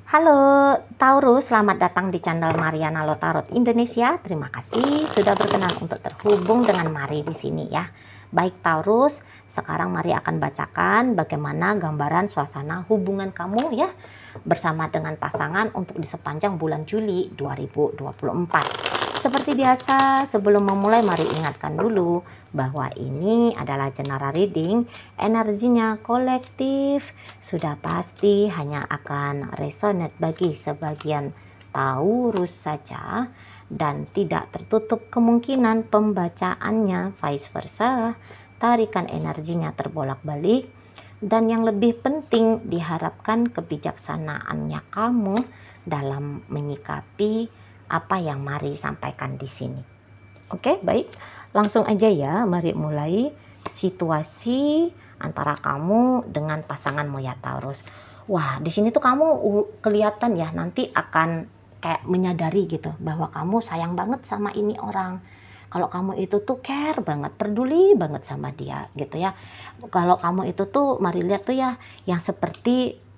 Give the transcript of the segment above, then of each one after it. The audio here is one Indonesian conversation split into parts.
Halo Taurus, selamat datang di channel Mariana Lotarot Indonesia. Terima kasih sudah berkenan untuk terhubung dengan Mari di sini ya. Baik Taurus, sekarang Mari akan bacakan bagaimana gambaran suasana hubungan kamu ya bersama dengan pasangan untuk di sepanjang bulan Juli 2024. Seperti biasa, sebelum memulai mari ingatkan dulu bahwa ini adalah general reading, energinya kolektif, sudah pasti hanya akan resonate bagi sebagian Taurus saja dan tidak tertutup kemungkinan pembacaannya vice versa, tarikan energinya terbolak-balik, dan yang lebih penting diharapkan kebijaksanaannya kamu dalam menyikapi apa yang Mari sampaikan di sini. Oke, baik. Langsung aja ya, mari mulai situasi antara kamu dengan pasanganmu ya Taurus. Wah, di sini tuh kamu kelihatan ya nanti akan kayak menyadari gitu bahwa kamu sayang banget sama ini orang. Kalau kamu itu tuh care banget, peduli banget sama dia gitu ya. Kalau kamu itu tuh mari lihat tuh ya yang seperti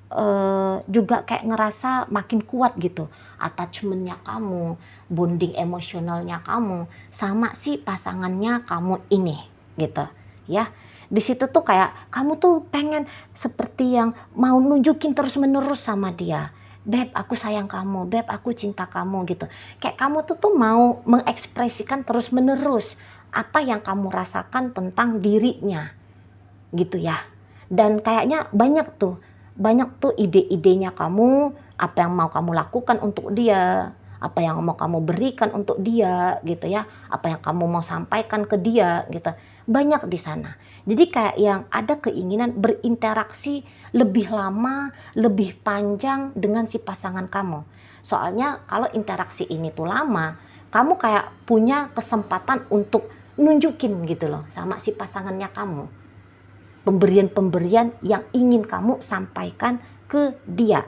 juga kayak ngerasa makin kuat gitu attachmentnya kamu, bonding emosionalnya kamu sama si pasangannya kamu ini gitu ya. Di situ tuh kayak kamu tuh pengen seperti yang mau nunjukin terus menerus sama dia, beb aku sayang kamu, beb aku cinta kamu gitu. Kayak kamu tuh mau mengekspresikan terus menerus apa yang kamu rasakan tentang dirinya gitu ya. Dan kayaknya banyak tuh ide-idenya kamu, apa yang mau kamu lakukan untuk dia, apa yang mau kamu berikan untuk dia gitu ya, apa yang kamu mau sampaikan ke dia gitu. Banyak di sana. Jadi kayak yang ada keinginan berinteraksi lebih lama, lebih panjang dengan si pasangan kamu. Soalnya kalau interaksi ini tuh lama, kamu kayak punya kesempatan untuk nunjukin gitu loh sama si pasangannya kamu. Pemberian-pemberian yang ingin kamu sampaikan ke dia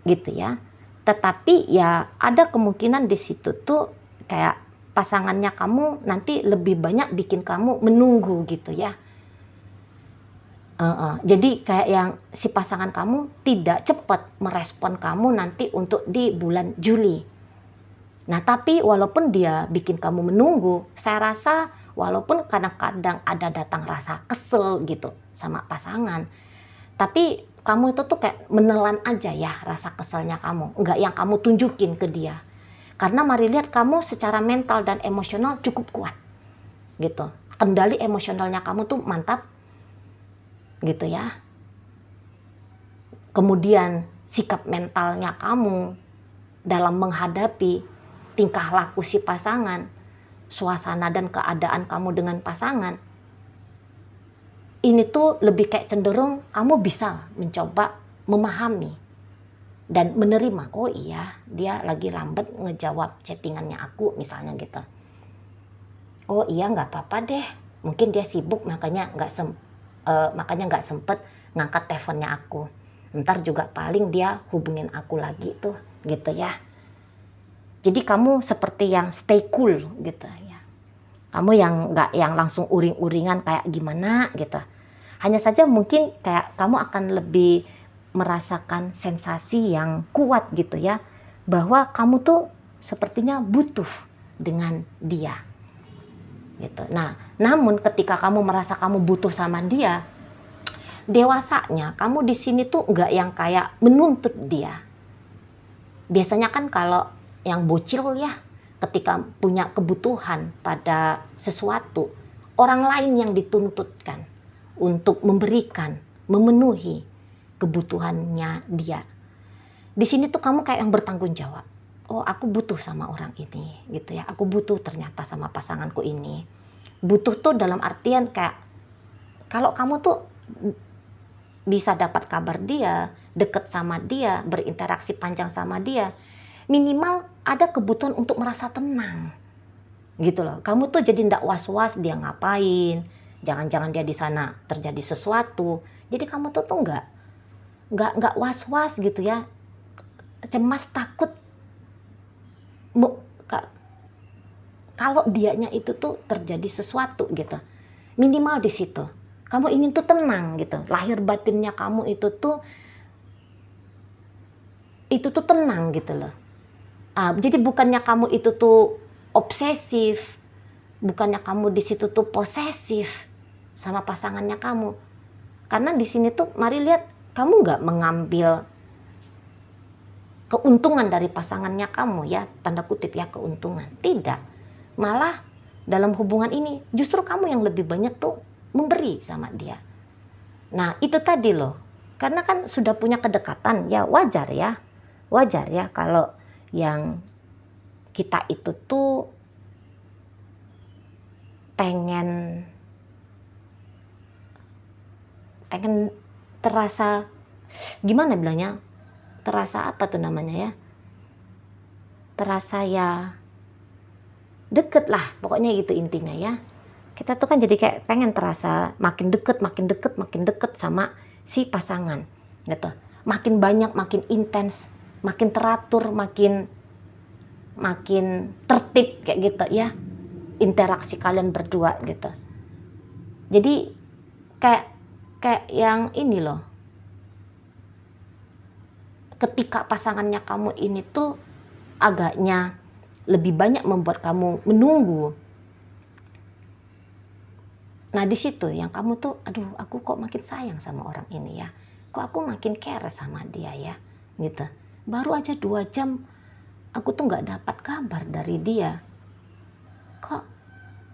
gitu ya. Tetapi ya ada kemungkinan di situ tuh kayak pasangannya kamu nanti lebih banyak bikin kamu menunggu gitu ya. Jadi kayak yang si pasangan kamu tidak cepat merespon kamu nanti untuk di bulan Juli. Nah, tapi walaupun dia bikin kamu menunggu, saya rasa walaupun kadang-kadang ada datang rasa kesel gitu sama pasangan, tapi kamu itu tuh kayak menelan aja ya rasa keselnya kamu, enggak yang kamu tunjukin ke dia. Karena mari lihat kamu secara mental dan emosional cukup kuat gitu. Kendali emosionalnya kamu tuh mantap gitu ya. Kemudian sikap mentalnya kamu dalam menghadapi tingkah laku si pasangan, suasana dan keadaan kamu dengan pasangan, ini tuh lebih kayak cenderung kamu bisa mencoba memahami dan menerima. Oh iya, dia lagi lambat ngejawab chattingannya aku misalnya gitu. Oh iya, nggak apa-apa deh. Mungkin dia sibuk makanya nggak sempet ngangkat teleponnya aku. Ntar juga paling dia hubungin aku lagi tuh gitu ya. Jadi kamu seperti yang stay cool gitu ya. Kamu yang nggak yang langsung uring-uringan kayak gimana gitu. Hanya saja mungkin kayak kamu akan lebih merasakan sensasi yang kuat gitu ya. Bahwa kamu tuh sepertinya butuh dengan dia gitu. Nah, namun ketika kamu merasa kamu butuh sama dia, dewasanya kamu di sini tuh nggak yang kayak menuntut dia. Biasanya kan kalau yang bocil ya, ketika punya kebutuhan pada sesuatu, orang lain yang dituntutkan untuk memberikan, memenuhi kebutuhannya dia. Di sini tuh kamu kayak yang bertanggung jawab. Oh, aku butuh sama orang ini gitu ya. Aku butuh ternyata sama pasanganku ini. Butuh tuh dalam artian kayak kalau kamu tuh bisa dapat kabar dia, deket sama dia, berinteraksi panjang sama dia, minimal ada kebutuhan untuk merasa tenang gitu loh. Kamu tuh jadi ndak was-was dia ngapain, jangan-jangan dia di sana terjadi sesuatu. Jadi kamu tuh nggak was-was gitu ya, cemas takut kalau dianya itu tuh terjadi sesuatu gitu. Minimal di situ kamu ingin tuh tenang gitu, lahir batinnya kamu itu tuh itu tuh tenang gitu loh. Jadi bukannya kamu itu tuh obsesif, bukannya kamu di situ tuh posesif sama pasangannya kamu. Karena di sini tuh mari lihat, kamu nggak mengambil keuntungan dari pasangannya kamu ya, tanda kutip ya, keuntungan. Tidak. Malah dalam hubungan ini justru kamu yang lebih banyak tuh memberi sama dia. Nah, itu tadi loh. Karena kan sudah punya kedekatan, ya wajar ya. Wajar ya kalau yang kita itu tuh pengen terasa, gimana bilangnya, terasa apa tuh namanya ya, terasa ya deket lah pokoknya gitu intinya ya. Kita tuh kan jadi kayak pengen terasa makin deket sama si pasangan gitu, makin banyak, makin intens, makin teratur, makin tertib kayak gitu ya, interaksi kalian berdua gitu. Jadi kayak yang ini loh, ketika pasangannya kamu ini tuh agaknya lebih banyak membuat kamu menunggu. Nah di situ yang kamu tuh, aduh aku kok makin sayang sama orang ini ya, kok aku makin care sama dia ya gitu. Baru aja 2 jam aku tuh nggak dapat kabar dari dia, kok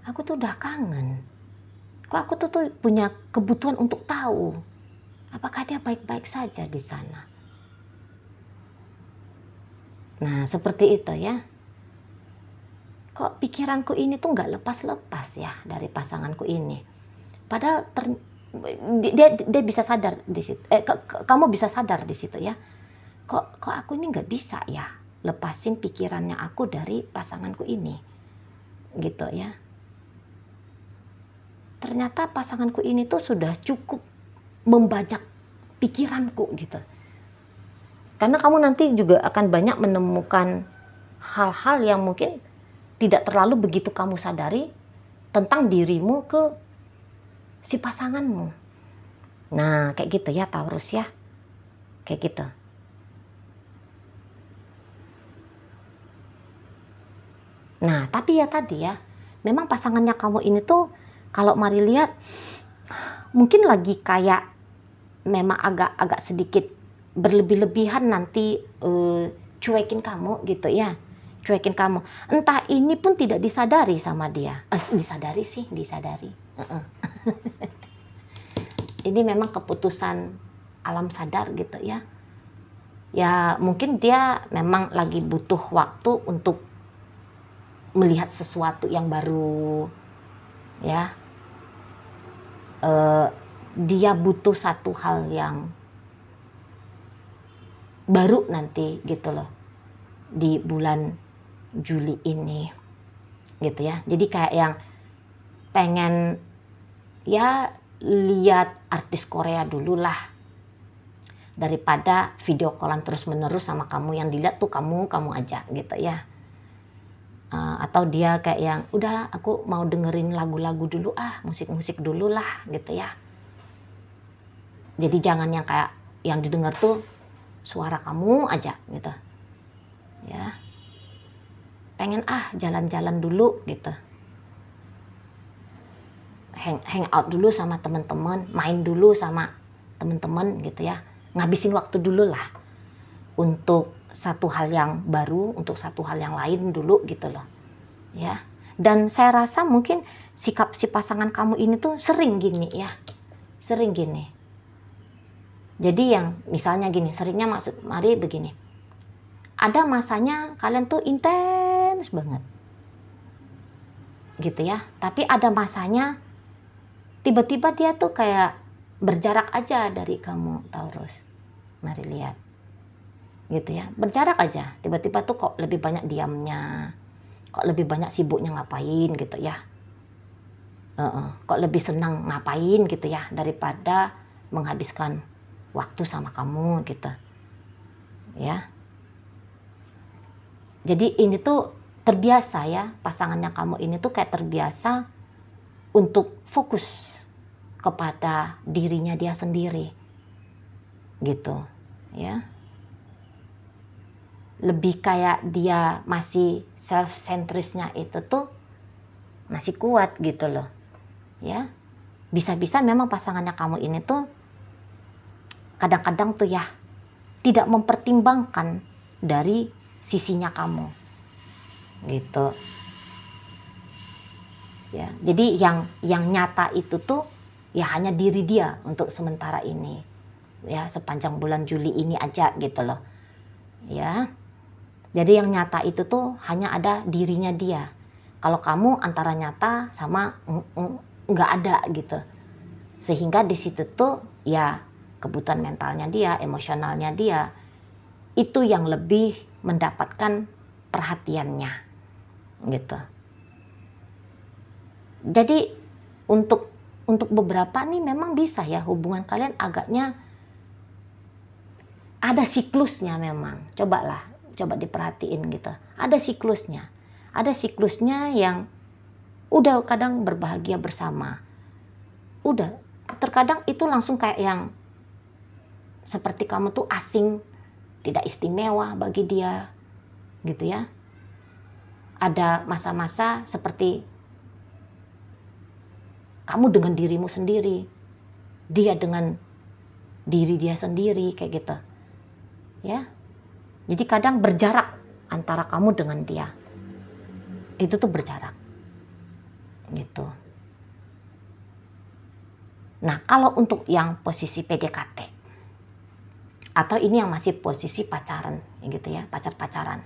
aku tuh udah kangen, kok aku tuh punya kebutuhan untuk tahu apakah dia baik-baik saja di sana. Nah seperti itu ya, kok pikiranku ini tuh nggak lepas-lepas ya dari pasanganku ini. Padahal dia bisa sadar di situ, kamu bisa sadar di situ ya. Kok aku ini nggak bisa ya lepasin pikirannya aku dari pasanganku ini, gitu ya. Ternyata pasanganku ini tuh sudah cukup membajak pikiranku gitu. Karena kamu nanti juga akan banyak menemukan hal-hal yang mungkin tidak terlalu begitu kamu sadari tentang dirimu ke si pasanganmu. Nah, kayak gitu ya Taurus ya. Kayak gitu. Nah, tapi ya tadi ya, memang pasangannya kamu ini tuh kalau mari lihat mungkin lagi kayak memang agak sedikit berlebih-lebihan nanti cuekin kamu gitu ya. Cuekin kamu. Entah ini pun tidak disadari sama dia. Disadari sih, disadari. Ini memang keputusan alam sadar gitu ya. Ya mungkin dia memang lagi butuh waktu untuk melihat sesuatu yang baru ya. Dia butuh satu hal yang baru nanti gitu loh di bulan Juli ini gitu ya. Jadi kayak yang pengen ya lihat artis Korea dulu lah, daripada video callan terus menerus sama kamu, yang dilihat tuh kamu aja gitu ya. Atau dia kayak yang udahlah aku mau dengerin lagu-lagu dulu, musik-musik dulu lah gitu ya. Jadi jangan yang kayak yang didengar tuh suara kamu aja gitu ya. Pengen jalan-jalan dulu gitu, hang out dulu sama teman-teman, main dulu sama teman-teman gitu ya, ngabisin waktu dulu lah untuk satu hal yang baru, untuk satu hal yang lain dulu gitu loh ya. Dan saya rasa mungkin sikap si pasangan kamu ini tuh sering gini ya, sering gini. Jadi yang misalnya gini, seringnya maksud mari begini, ada masanya kalian tuh intens banget gitu ya, tapi ada masanya tiba-tiba dia tuh kayak berjarak aja dari kamu Taurus. Mari lihat gitu ya, berjarak aja, tiba-tiba tuh kok lebih banyak diamnya, kok lebih banyak sibuknya ngapain gitu ya, kok lebih senang ngapain gitu ya daripada menghabiskan waktu sama kamu gitu ya. Jadi ini tuh terbiasa ya, pasangannya kamu ini tuh kayak terbiasa untuk fokus kepada dirinya dia sendiri gitu ya. lebih kayak dia masih self-centrisnya itu tuh masih kuat gitu loh. Ya, bisa-bisa memang pasangannya kamu ini tuh kadang-kadang tuh ya tidak mempertimbangkan dari sisinya kamu gitu. Ya, jadi yang nyata itu tuh ya hanya diri dia untuk sementara ini. Ya, sepanjang bulan Juli ini aja gitu loh. Ya. Jadi yang nyata itu tuh hanya ada dirinya dia. Kalau kamu antara nyata sama nggak ada gitu. Sehingga di situ tuh ya kebutuhan mentalnya dia, emosionalnya dia itu yang lebih mendapatkan perhatiannya gitu. Jadi untuk beberapa nih memang bisa ya hubungan kalian agaknya ada siklusnya memang. Coba diperhatiin gitu. Ada siklusnya. Ada siklusnya yang udah kadang berbahagia bersama. Udah, terkadang itu langsung kayak yang seperti kamu tuh asing, tidak istimewa bagi dia, gitu ya. Ada masa-masa seperti kamu dengan dirimu sendiri, dia dengan diri dia sendiri, kayak gitu. Ya. Jadi kadang berjarak antara kamu dengan dia. Itu tuh berjarak. Gitu. Nah, kalau untuk yang posisi PDKT atau ini yang masih posisi pacaran, gitu ya, pacar-pacaran.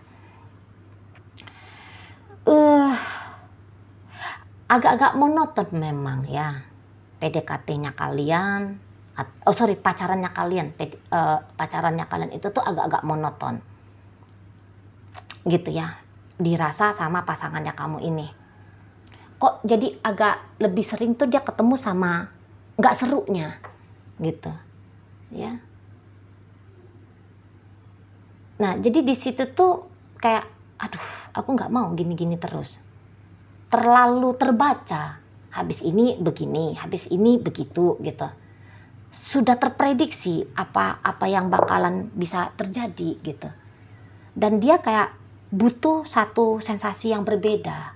Agak-agak monoton memang ya PDKT-nya kalian, pacarannya kalian, pacarannya kalian itu tuh agak-agak monoton, gitu ya, dirasa sama pasangannya kamu ini. Kok jadi agak lebih sering tuh dia ketemu sama nggak serunya, gitu, ya. Nah, jadi di situ tuh kayak, aduh, aku nggak mau gini-gini terus. Terlalu terbaca, habis ini begini, habis ini begitu gitu. Sudah terprediksi apa yang bakalan bisa terjadi gitu. Dan dia kayak butuh satu sensasi yang berbeda.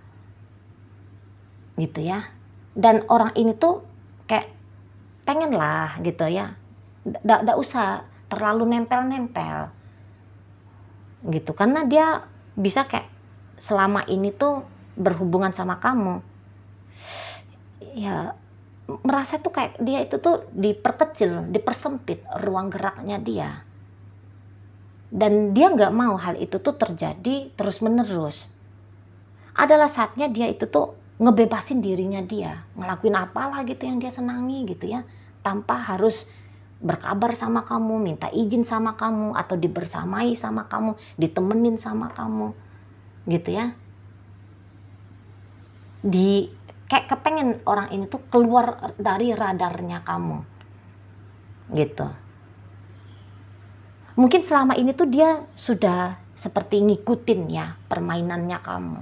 Gitu ya. Dan orang ini tuh kayak pengen lah gitu ya. Nggak usah terlalu nempel-nempel. Gitu. Karena dia bisa kayak selama ini tuh berhubungan sama kamu, ya merasa tuh kayak dia itu tuh diperkecil, dipersempit ruang geraknya dia, dan dia nggak mau hal itu tuh terjadi terus menerus. Adalah saatnya dia itu tuh ngebebasin dirinya dia, ngelakuin apalah gitu yang dia senangi gitu ya, tanpa harus berkabar sama kamu, minta izin sama kamu, atau dibersamai sama kamu, ditemenin sama kamu, gitu ya. Kayak kepengen orang ini tuh keluar dari radarnya kamu, gitu. Mungkin selama ini tuh dia sudah seperti ngikutin ya permainannya kamu.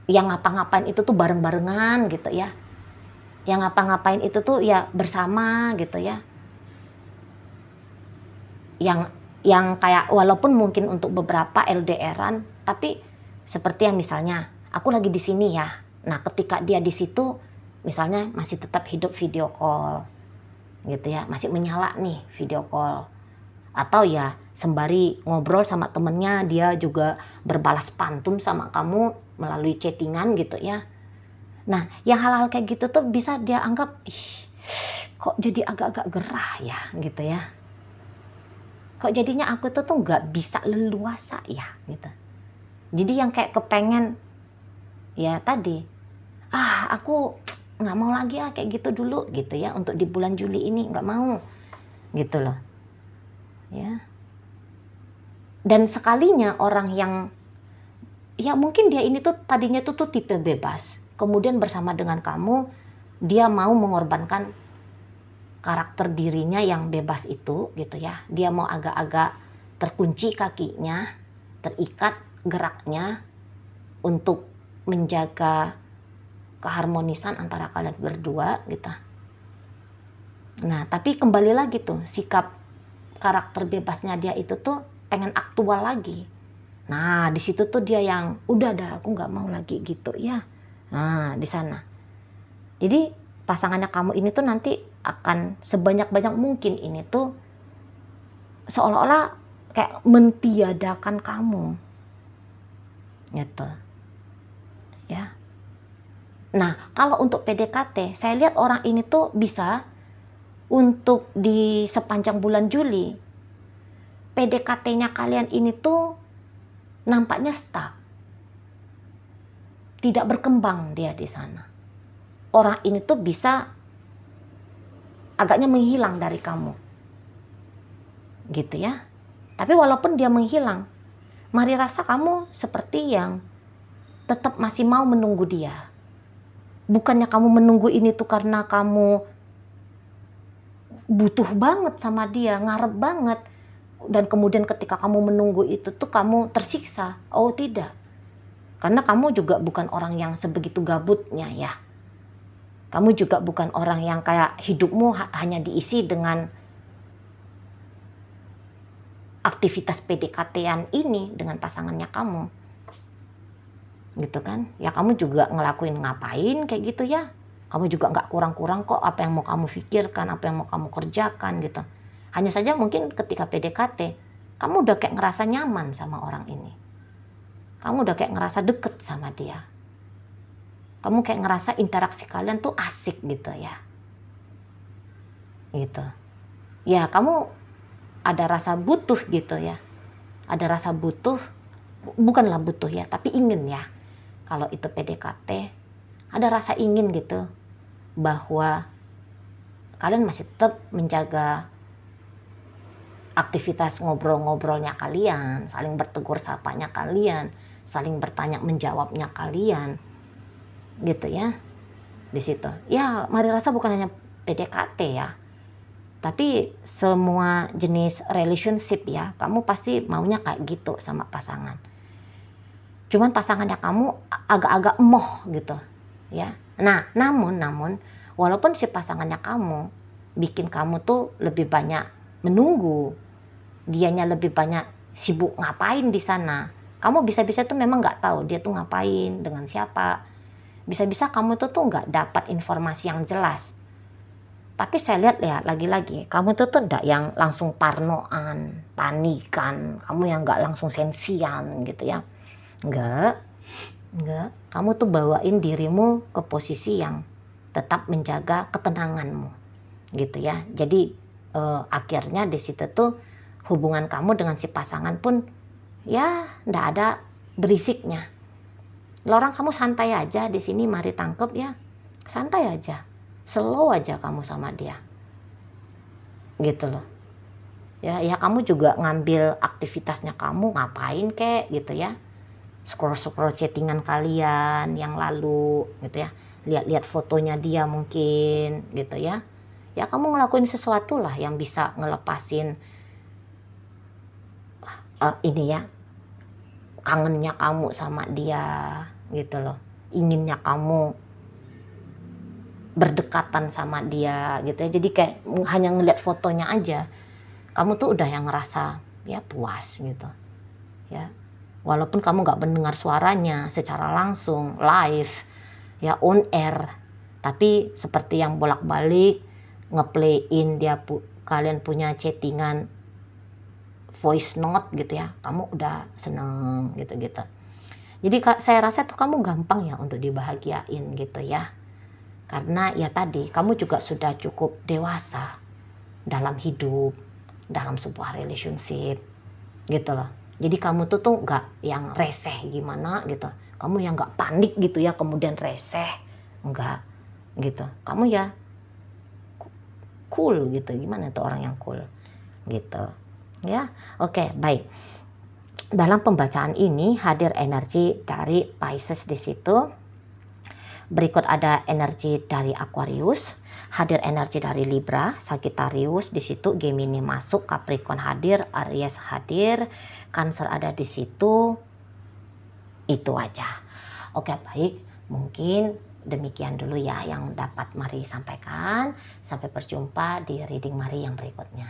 Yang ngapa-ngapain itu tuh bareng-barengan gitu ya. Yang ngapa-ngapain itu tuh ya bersama gitu ya. Yang kayak walaupun mungkin untuk beberapa LDR-an, tapi seperti yang misalnya aku lagi di sini ya. Nah, ketika dia di situ misalnya masih tetap hidup video call. Gitu ya, masih menyala nih video call. Atau ya sembari ngobrol sama temennya dia juga berbalas pantun sama kamu melalui chattingan gitu ya. Nah, yang hal-hal kayak gitu tuh bisa dia anggap, kok jadi agak-agak gerah ya gitu ya. Kok jadinya aku tuh nggak bisa leluasa ya gitu. Jadi yang kayak kepengen ya tadi, aku nggak mau lagi kayak gitu dulu gitu ya, untuk di bulan Juli ini nggak mau gitu loh ya. Dan sekalinya orang yang ya mungkin dia ini tuh tadinya tuh tipe bebas, kemudian bersama dengan kamu dia mau mengorbankan karakter dirinya yang bebas itu gitu ya. Dia mau agak-agak terkunci kakinya, terikat geraknya untuk menjaga keharmonisan antara kalian berdua gitu. Nah, tapi kembali lagi tuh sikap karakter bebasnya dia itu tuh pengen aktual lagi. Nah, di situ tuh dia yang udah dah, aku nggak mau lagi gitu ya. Nah, di sana. Jadi pasangannya kamu ini tuh nanti akan sebanyak-banyak mungkin ini tuh seolah-olah kayak mentiadakan kamu. Gitu. Ya. Nah, kalau untuk PDKT, saya lihat orang ini tuh bisa untuk di sepanjang bulan Juli, PDKT-nya kalian ini tuh nampaknya stuck. Tidak berkembang dia di sana. Orang ini tuh bisa agaknya menghilang dari kamu. Gitu ya. Tapi walaupun dia menghilang, mari rasa kamu seperti yang tetap masih mau menunggu dia. Bukannya kamu menunggu ini tuh karena kamu butuh banget sama dia, ngarep banget. Dan kemudian ketika kamu menunggu itu tuh kamu tersiksa. Oh tidak. Karena kamu juga bukan orang yang sebegitu gabutnya ya. Kamu juga bukan orang yang kayak hidupmu hanya diisi dengan aktivitas PDKT-an ini dengan pasangannya kamu. Gitu kan. Ya kamu juga ngelakuin ngapain kayak gitu ya. Kamu juga nggak kurang-kurang kok apa yang mau kamu pikirkan, apa yang mau kamu kerjakan gitu. Hanya saja mungkin ketika PDKT, kamu udah kayak ngerasa nyaman sama orang ini. Kamu udah kayak ngerasa deket sama dia. Kamu kayak ngerasa interaksi kalian tuh asik gitu ya. Gitu. Ya kamu ada rasa butuh gitu ya. Ada rasa butuh, bukanlah butuh ya, tapi ingin ya. Kalau itu PDKT, ada rasa ingin gitu. Bahwa kalian masih tetap menjaga aktivitas ngobrol-ngobrolnya kalian, saling bertegur sapanya kalian, saling bertanya menjawabnya kalian, gitu ya, di situ. Ya, mari rasa bukan hanya PDKT ya, tapi semua jenis relationship ya, kamu pasti maunya kayak gitu sama pasangan. Cuman pasangannya kamu agak-agak emoh gitu, ya. Nah, namun, walaupun si pasangannya kamu bikin kamu tuh lebih banyak menunggu, dianya lebih banyak sibuk ngapain di sana. Kamu bisa-bisa tuh memang nggak tahu dia tuh ngapain, dengan siapa. Bisa-bisa kamu tuh nggak dapat informasi yang jelas. Tapi saya lihat ya, lagi-lagi, kamu tuh nggak yang langsung parnoan, panikan. Kamu yang nggak langsung sensian gitu ya. Enggak. Kamu tuh bawain dirimu ke posisi yang tetap menjaga ketenanganmu. Gitu ya. Jadi akhirnya di situ tuh hubungan kamu dengan si pasangan pun ya ndak ada berisiknya. Orang kamu santai aja di sini, mari tangkep ya. Santai aja. Slow aja kamu sama dia. Gitu loh. Ya kamu juga ngambil aktivitasnya kamu, ngapain kek gitu ya. Scroll chattingan kalian yang lalu gitu ya. Lihat-lihat fotonya dia mungkin gitu ya. Ya kamu ngelakuin sesuatu lah yang bisa ngelepasin ini ya, kangennya kamu sama dia gitu loh, inginnya kamu berdekatan sama dia gitu ya. Jadi kayak hanya ngeliat fotonya aja kamu tuh udah yang ngerasa ya puas gitu ya, walaupun kamu nggak mendengar suaranya secara langsung live ya, on air, tapi seperti yang bolak-balik ngeplayin dia kalian punya chattingan voice note gitu ya, kamu udah seneng gitu-gitu. Jadi saya rasa tuh kamu gampang ya untuk dibahagiain gitu ya. Karena ya tadi, kamu juga sudah cukup dewasa dalam hidup, dalam sebuah relationship gitu loh. Jadi kamu tuh nggak yang reseh gimana gitu. Kamu yang nggak panik gitu ya, kemudian reseh. Enggak gitu. Kamu ya cool gitu. Gimana tuh orang yang cool gitu. Ya, oke, baik. Dalam pembacaan ini hadir energi dari Pisces di situ. Berikut ada energi dari Aquarius, hadir energi dari Libra, Sagittarius di situ, Gemini masuk, Capricorn hadir, Aries hadir, Cancer ada di situ. Itu aja. Oke, baik. Mungkin demikian dulu ya yang dapat Mari sampaikan. Sampai berjumpa di reading Mari yang berikutnya.